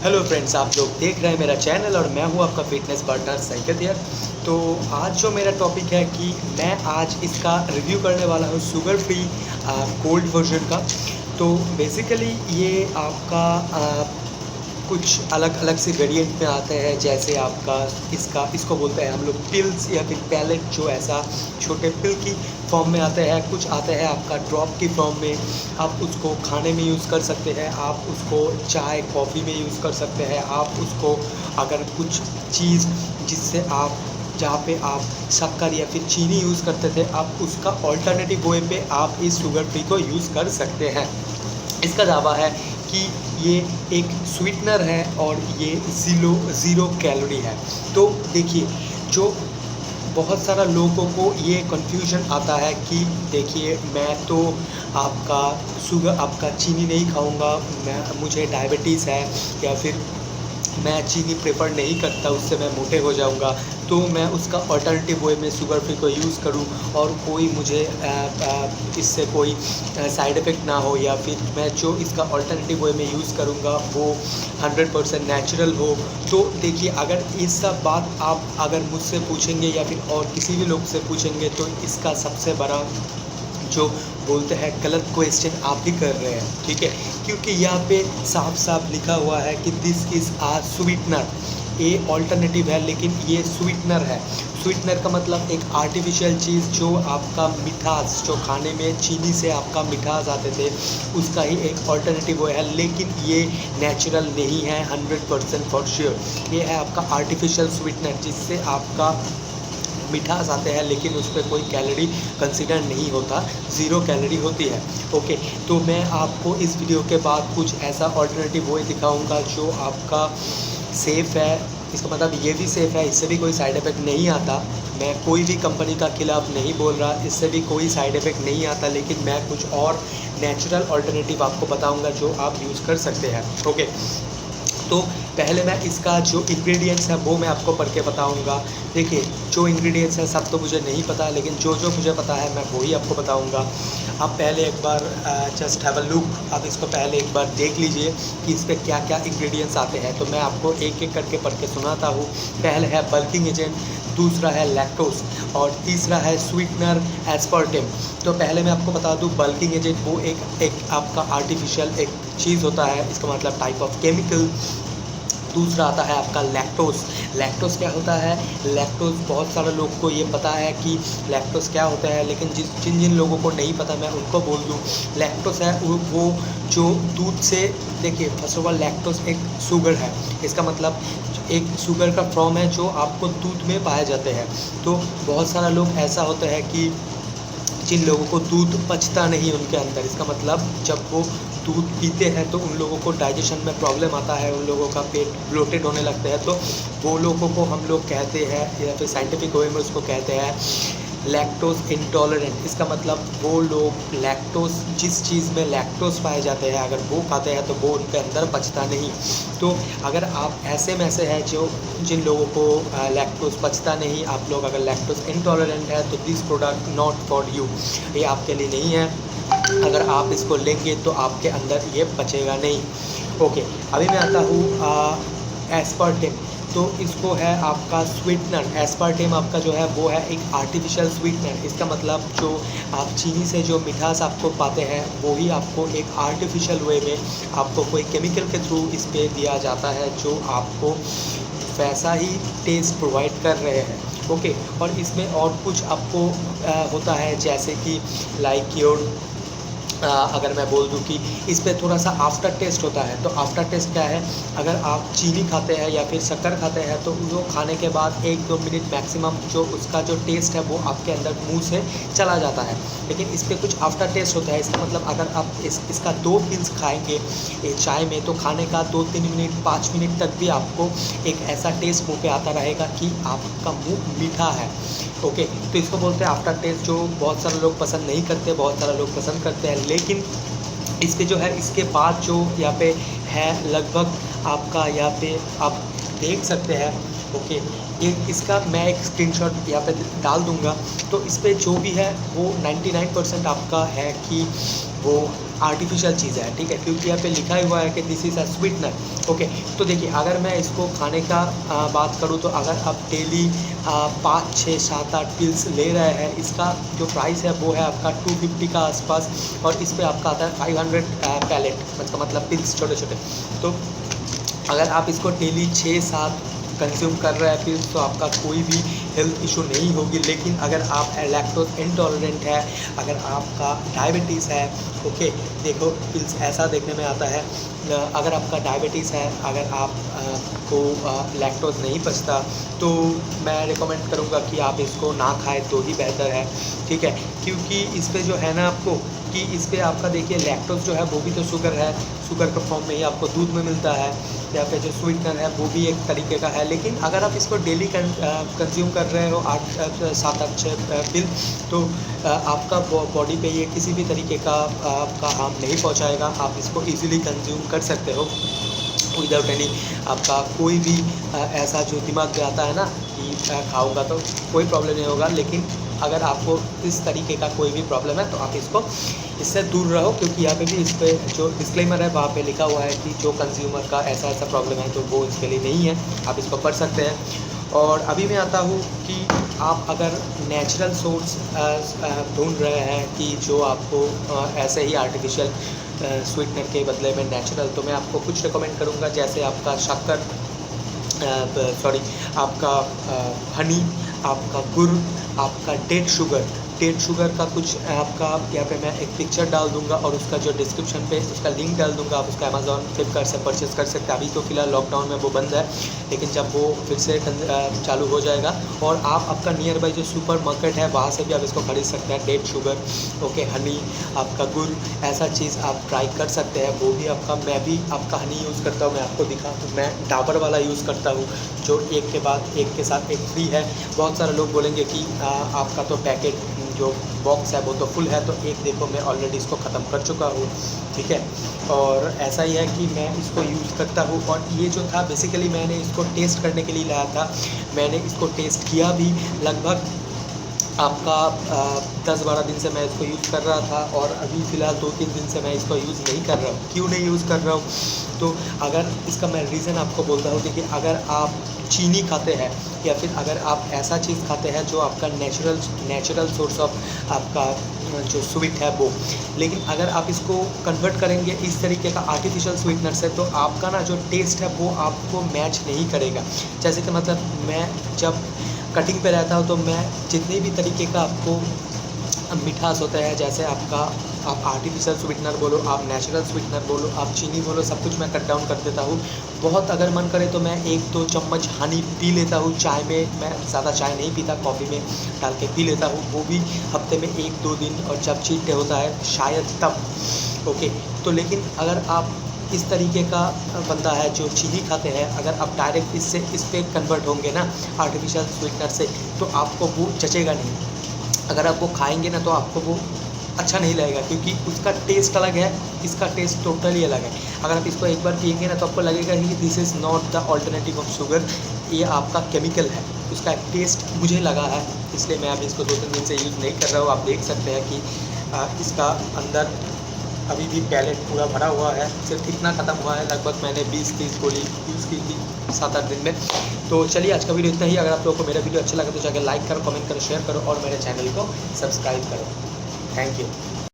Hello friends, आप लोग देख रहे हैं मेरा चैनल और मैं हूं आपका फिटनेस पार्टनर संकेत यार। तो आज जो मेरा टॉपिक है कि मैं आज इसका रिव्यू करने वाला हूं शुगर फ्री कोल्ड वर्जन का। तो बेसिकली ये आपका कुछ अलग अलग से वेरिएंट में आते हैं, जैसे आपका इसको बोलते हैं हम लोग पिल्स या फिर पैलेट, जो ऐसा छोटे पिल की फॉर्म में आते हैं। कुछ आते हैं आपका ड्रॉप की फॉर्म में, आप उसको खाने में यूज़ कर सकते हैं, आप उसको चाय कॉफ़ी में यूज़ कर सकते हैं, आप उसको अगर कुछ चीज़ जिससे आप जहाँ पे आप शक्कर या फिर चीनी यूज़ करते थे, आप उसका ऑल्टरनेटिव वे पे आप इस शुगर फ्री को यूज़ कर सकते हैं। इसका दावा है कि ये एक स्वीटनर है और ये ज़ीरो कैलोरी है। तो देखिए, जो बहुत सारा लोगों को ये कन्फ्यूजन आता है कि देखिए, मैं तो आपका चीनी नहीं खाऊंगा, मुझे डायबिटीज़ है, या फिर मैं चीनी प्रेफर नहीं करता, उससे मैं मोटे हो जाऊंगा, तो मैं उसका अल्टरनेटिव वे में शुगर फ्री को यूज़ करूं और कोई मुझे इससे कोई साइड इफ़ेक्ट ना हो, या फिर मैं जो इसका अल्टरनेटिव वे में यूज़ करूंगा वो 100% नेचुरल हो। तो देखिए, अगर ये सब बात आप अगर मुझसे पूछेंगे या फिर और किसी भी लोग से पूछेंगे, तो इसका सबसे बड़ा जो बोलते हैं गलत क्वेश्चन आप ही कर रहे हैं, ठीक है। क्योंकि यहाँ पे साफ साफ लिखा हुआ है कि दिस इज़ आ स्वीटनर। ये ऑल्टरनेटिव है, लेकिन ये स्वीटनर है। स्वीटनर का मतलब एक आर्टिफिशियल चीज़, जो आपका मिठास, जो खाने में चीनी से आपका मिठास आते थे, उसका ही एक ऑल्टरनेटिव वो है। लेकिन ये नेचुरल नहीं है 100% फॉर श्योर। ये है आपका आर्टिफिशियल स्वीटनर, जिससे आपका मिठास आते हैं, लेकिन उस पर कोई कैलोरी कंसीडर नहीं होता, ज़ीरो कैलोरी होती है। ओके, तो मैं आपको इस वीडियो के बाद कुछ ऐसा ऑल्टरनेटिव वे दिखाऊंगा जो आपका सेफ़ है। इसका मतलब ये भी सेफ़ है, इससे भी कोई साइड इफ़ेक्ट नहीं आता। मैं कोई भी कंपनी का खिलाफ नहीं बोल रहा, इससे भी कोई साइड इफ़ेक्ट नहीं आता, लेकिन मैं कुछ और नेचुरल ऑल्टरनेटिव आपको बताऊंगा जो आप यूज़ कर सकते हैं। ओके, तो पहले मैं इसका जो इंग्रेडिएंट्स है वो मैं आपको पढ़ के बताऊँगा। देखिए, जो इंग्रेडिएंट्स हैं सब तो मुझे नहीं पता, लेकिन जो जो मुझे पता है मैं वही आपको बताऊँगा। आप पहले एक बार जस्ट हैव अ लुक, आप इसको पहले एक बार देख लीजिए कि इस पर क्या क्या इंग्रेडिएंट्स आते हैं। तो मैं आपको एक एक करके पढ़ के सुनाता हूँ। पहले है बल्किंग एजेंट, दूसरा है लैक्टोज, और तीसरा है स्वीटनर एस्पार्टेम। तो पहले मैं आपको बता दूँ, बल्किंग एजेंट वो एक आपका आर्टिफिशियल एक चीज़ होता है, इसका मतलब टाइप ऑफ केमिकल। दूसरा आता है आपका लैक्टोज। लैक्टोज क्या होता है? लैक्टोज बहुत सारे लोग को ये पता है कि लैक्टोज क्या होता है, लेकिन जिन जिन लोगों को नहीं पता मैं उनको बोल दूँ। लैक्टोज है वो जो दूध से, देखिए फर्स्ट ऑफ ऑल लैक्टोज एक शुगर है, इसका मतलब एक शुगर का फॉर्म है जो आपको दूध में पाए जाते हैं। तो बहुत सारा लोग ऐसा होता है कि जिन लोगों को दूध पचता नहीं उनके अंदर, इसका मतलब जब वो दूध पीते हैं तो उन लोगों को डाइजेशन में प्रॉब्लम आता है, उन लोगों का पेट ब्लोटेड होने लगता है। तो वो लोगों को हम लोग कहते हैं, या फिर साइंटिफिक वे में उसको कहते हैं लैक्टोज इंटॉलरेंट। इसका मतलब वो लोग लैक्टोज, जिस चीज़ में लैक्टोज पाए जाते हैं, अगर वो खाते हैं तो वो उनके अंदर पचता नहीं। तो अगर आप ऐसे में से है जो जिन लोगों को लैक्टोज पचता नहीं, आप लोग अगर लैक्टोज इंटॉलरेंट है, तो this product not for you, ये आपके लिए नहीं है। अगर आप इसको लेंगे तो आपके अंदर ये पचेगा नहीं। ओके, अभी मैं आता हूँ एस्पार्टेम। तो इसको है आपका स्वीटनर। एस्पार्टेम आपका जो है वो है एक आर्टिफिशियल स्वीटनर। इसका मतलब जो आप चीनी से जो मिठास आपको पाते हैं, वो ही आपको एक आर्टिफिशियल वे में आपको कोई केमिकल के थ्रू इस पर दिया जाता है, जो आपको वैसा ही टेस्ट प्रोवाइड कर रहे हैं। ओके, और इसमें और कुछ आपको होता है, जैसे कि लाइक योर अगर मैं बोल दूं कि इस पे थोड़ा सा आफ्टर टेस्ट होता है। तो आफ्टर टेस्ट क्या है? अगर आप चीनी खाते हैं या फिर शक्कर खाते हैं, तो वो खाने के बाद 1-2 मिनट मैक्सिमम जो उसका जो टेस्ट है वो आपके अंदर मुंह से चला जाता है, लेकिन इस पर कुछ आफ्टर टेस्ट होता है। इसका मतलब अगर आप इसका 2 पिल्स खाएंगे चाय में, तो खाने का 2-3 मिनट 5 मिनट तक भी आपको एक ऐसा टेस्ट मुँह पे आता रहेगा कि आपका मुँह मीठा है। ओके, तो इसको बोलते हैं आफ्टर टेस्ट, जो बहुत सारे लोग पसंद नहीं करते, बहुत सारे लोग पसंद करते हैं। लेकिन इस पे जो है, इसके बाद जो यहाँ पे है लगभग आपका, यहाँ पे आप देख सकते हैं ओके, एक इसका मैं एक स्क्रीनशॉट यहाँ पे डाल दूँगा। तो इस पे जो भी है वो 99% आपका है कि वो आर्टिफिशियल चीज़ है, ठीक है, क्योंकि यहाँ पे लिखा हुआ है कि this is a sweetener. Okay, तो देखिए अगर मैं इसको खाने का बात करूँ तो अगर आप डेली 5, 6, 7, 8 पिल्स ले रहे हैं, इसका जो प्राइस है वो है आपका 250 का आसपास, और इस पे आपका आता है 500 पैलेट, मतलब पिल्स छोटे छोटे। तो अगर आप इसको डेली 6-7 कंज्यूम कर रहे हैं पिल्स तो आपका कोई भी हेल्थ इशू नहीं होगी। लेकिन अगर आप लैक्टोज इंटॉलरेंट है, अगर आपका डायबिटीज़ है, ओके, देखो पिल्स ऐसा देखने में आता है, अगर आपका डायबिटीज़ है, अगर आप को लैक्टोज नहीं पचता तो मैं रिकमेंड करूँगा कि आप इसको ना खाएं तो ही बेहतर है, ठीक है, क्योंकि इस पे जो है ना आपको कि इस पे आपका देखिए लैक्टोज जो है वो भी तो शुगर है, शुगर के फॉर्म में ही आपको दूध में मिलता है, या फिर जो स्वीटनर है वो भी एक तरीके का है। लेकिन अगर आप इसको डेली कंज्यूम कर रहे हो 7-8 पिल, तो आपका बॉडी पे ये किसी भी तरीके का आपका हार्म नहीं पहुंचाएगा। आप इसको इजीली कंज्यूम कर सकते हो विदाउट एनी, आपका कोई भी ऐसा जो दिमाग में आता है ना कि खाऊंगा तो कोई प्रॉब्लम नहीं होगा। लेकिन अगर आपको इस तरीके का कोई भी प्रॉब्लम है तो आप इससे दूर रहो, क्योंकि यहाँ पे भी इस पर जो डिस्क्लेमर है वहाँ पे लिखा हुआ है कि जो कंज्यूमर का ऐसा ऐसा प्रॉब्लम है तो वो इसके लिए नहीं है, आप इसको पढ़ सकते हैं। और अभी मैं आता हूँ कि आप अगर नेचुरल सोर्स ढूंढ रहे हैं कि जो आपको ऐसे ही आर्टिफिशियल स्वीटनर के बदले में नेचुरल, तो मैं आपको कुछ रिकमेंड करूँगा, जैसे आपका शक्कर, आपका हनी, आपका गुड़, आपका डेड शुगर का कुछ आपका यहाँ पे मैं एक पिक्चर डाल दूंगा, और उसका जो डिस्क्रिप्शन पे उसका लिंक डाल दूंगा, आप उसका अमेज़ॉन फ्लिपकार्ट से परचेज़ कर सकते हैं। अभी तो फिलहाल लॉकडाउन में वो बंद है, लेकिन जब वो फिर से चालू हो जाएगा और आप आपका नियर बाई जो सुपर मार्केट है वहाँ से भी आप इसको खरीद सकते हैं। डेड शुगर, ओके, हनी, आपका गुड़, ऐसा चीज़ आप ट्राई कर सकते हैं। वो भी आपका, मैं भी आपका हनी यूज़ करता हूँ, मैं आपको दिखा दूँ, मैं डाबर वाला यूज़ करता हूँ जो एक के बाद एक के साथ एक फ्री है। बहुत सारे लोग बोलेंगे कि आपका तो पैकेट जो बॉक्स है वो तो फुल है, तो एक देखो मैं ऑलरेडी इसको ख़त्म कर चुका हूँ, ठीक है। और ऐसा ही है कि मैं इसको यूज़ करता हूँ, और ये जो था बेसिकली मैंने इसको टेस्ट करने के लिए लाया था, मैंने इसको टेस्ट किया भी। लगभग आपका 10-12 दिन से मैं इसको यूज़ कर रहा था, और अभी फ़िलहाल 2-3 दिन से मैं इसको यूज़ नहीं कर रहा हूँ। क्यों नहीं यूज़ कर रहा हूँ? तो अगर इसका मैं रीज़न आपको बोलता हूँ, देखिए अगर आप चीनी खाते हैं या फिर अगर आप ऐसा चीज़ खाते हैं जो आपका नेचुरल सोर्स ऑफ आपका जो स्वीट है वो, लेकिन अगर आप इसको कन्वर्ट करेंगे इस तरीके का आर्टिफिशियल स्वीटनर से, तो आपका ना जो टेस्ट है वो आपको मैच नहीं करेगा। जैसे कि मतलब मैं जब कटिंग पे रहता हूँ तो मैं जितने भी तरीके का आपको मिठास होता है, जैसे आपका आप आर्टिफिशियल स्वीटनर बोलो, आप नेचुरल स्वीटनर बोलो, आप चीनी बोलो, सब कुछ मैं कट डाउन कर देता हूँ। बहुत अगर मन करे तो मैं 1-2 चम्मच हनी पी लेता हूँ चाय में। मैं ज़्यादा चाय नहीं पीता, कॉफ़ी में डाल के पी लेता हूँ, वो भी हफ्ते में 1-2 दिन, और जब चीट डे होता है शायद तब, ओके। तो लेकिन अगर आप इस तरीके का बंदा है जो चीनी खाते हैं, अगर आप डायरेक्ट इस पे कन्वर्ट होंगे ना आर्टिफिशियल स्वीटनर से, तो आपको वो जचेगा नहीं। अगर आप वो खाएंगे ना तो आपको वो अच्छा नहीं लगेगा, क्योंकि उसका टेस्ट अलग है, इसका टेस्ट टोटली अलग है। अगर आप इसको एक बार पिएंगे ना तो आपको लगेगा कि this is not the alternative of sugar, ये आपका केमिकल है। उसका टेस्ट मुझे लगा है, इसलिए मैं अभी इसको 2-3 दिन से यूज़ नहीं कर रहा हूँ। आप देख सकते हैं कि इसका अंदर अभी भी पैलेट पूरा भरा हुआ है, सिर्फ इतना ख़त्म हुआ है। लगभग मैंने 20-30 गोली यूज़ की थी 7-8 दिन में। तो चलिए आज का वीडियो इतना ही। अगर आप लोगों को मेरा वीडियो अच्छा लगा तो जाकर लाइक करो, कमेंट करो, शेयर करो और मेरे चैनल को सब्सक्राइब करो। Thank you.